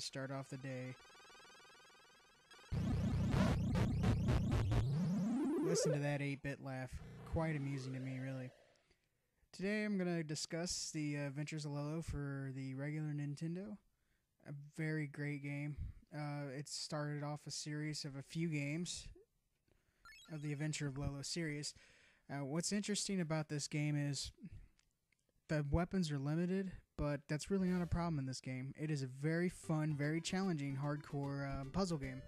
to start off the day. Listen to that 8-bit laugh. Quite amusing to me, really. Today I'm going to discuss the Adventures of Lolo for the regular Nintendo. A very great game. It started off a series of a few games of the Adventure of Lolo series. What's interesting about this game is the weapons are limited, but that's really not a problem in this game. It is a very fun, very challenging, hardcore puzzle game.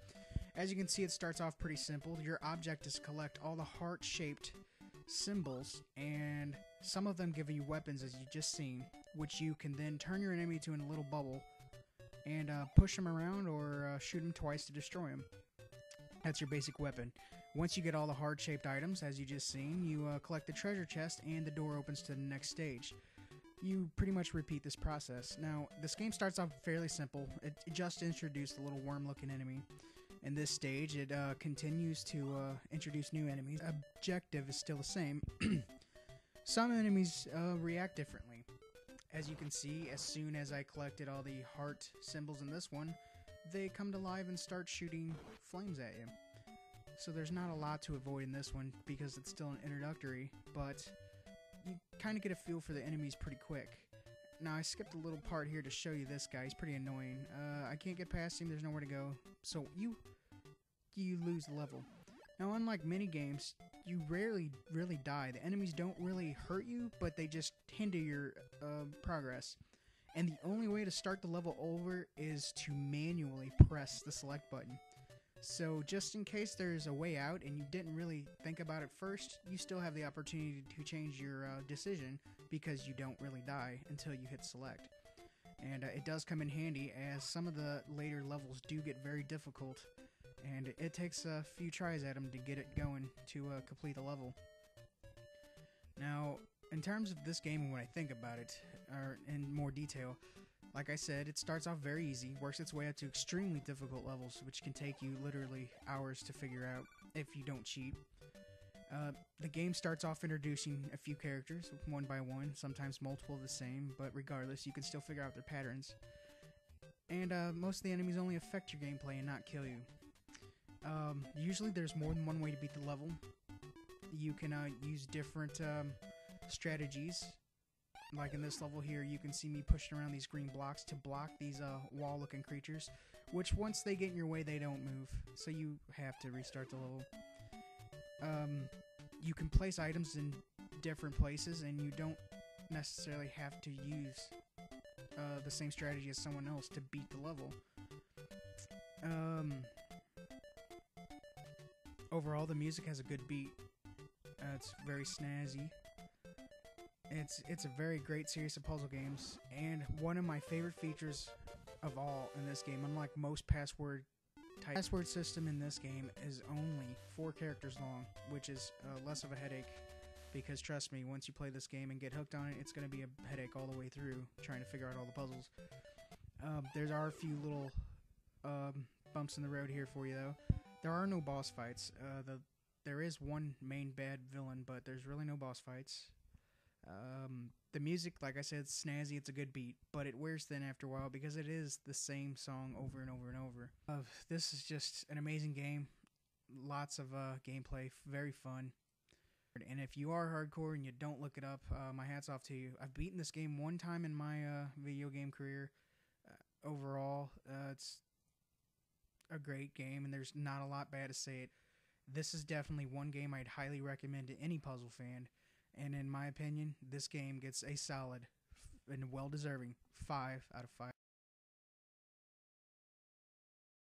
As you can see, it starts off pretty simple. Your object is to collect all the heart-shaped symbols, and some of them give you weapons, as you just seen, which you can then turn your enemy to in a little bubble and push them around or shoot them twice to destroy them. That's your basic weapon. Once you get all the heart-shaped items, as you just seen, you collect the treasure chest and the door opens to the next stage. You pretty much repeat this process. Now, this game starts off fairly simple. It just introduced a little worm-looking enemy. In this stage, it continues to introduce new enemies. Objective is still the same. Some enemies react differently. As you can see, as soon as I collected all the heart symbols in this one, they come to life and start shooting flames at you. So there's not a lot to avoid in this one because it's still an introductory, but you kind of get a feel for the enemies pretty quick. Now, I skipped a little part here to show you this guy. He's pretty annoying. I can't get past him. There's nowhere to go. So you lose the level. Now, unlike many games, you rarely really die. The enemies don't really hurt you, but they just hinder your progress. And the only way to start the level over is to manually press the select button. So just in case there's a way out and you didn't really think about it first, you still have the opportunity to change your decision because you don't really die until you hit select. And it does come in handy as some of the later levels do get very difficult, and it takes a few tries at them to get it going to complete a level. Now, in terms of this game and when I think about it in more detail, like I said, it starts off very easy, works its way up to extremely difficult levels, which can take you literally hours to figure out if you don't cheat. The game starts off introducing a few characters, one by one, sometimes multiple of the same, but regardless, you can still figure out their patterns. And most of the enemies only affect your gameplay and not kill you. Usually there's more than one way to beat the level. You can use different strategies. Like in this level here, you can see me pushing around these green blocks to block these wall-looking creatures, which once they get in your way, they don't move, so you have to restart the level. You can place items in different places, and you don't necessarily have to use the same strategy as someone else to beat the level. Overall, the music has a good beat. It's very snazzy. It's a very great series of puzzle games, and one of my favorite features of all in this game, unlike most password system in this game is only 4 characters long, which is less of a headache, because trust me, once you play this game and get hooked on it, it's going to be a headache all the way through trying to figure out all the puzzles. There are a few little bumps in the road here for you, though. There are no boss fights. There is one main bad villain, but there's really no boss fights. The music, like I said, it's snazzy, it's a good beat, but it wears thin after a while because it is the same song over and over and over. This is just an amazing game. Lots of gameplay, very fun. And if you are hardcore and you don't look it up, my hat's off to you. I've beaten this game one time in my video game career. Overall, it's a great game, and there's not a lot bad to say it. This is definitely one game I'd highly recommend to any puzzle fan. And in my opinion, this game gets a solid and well-deserving 5 out of 5.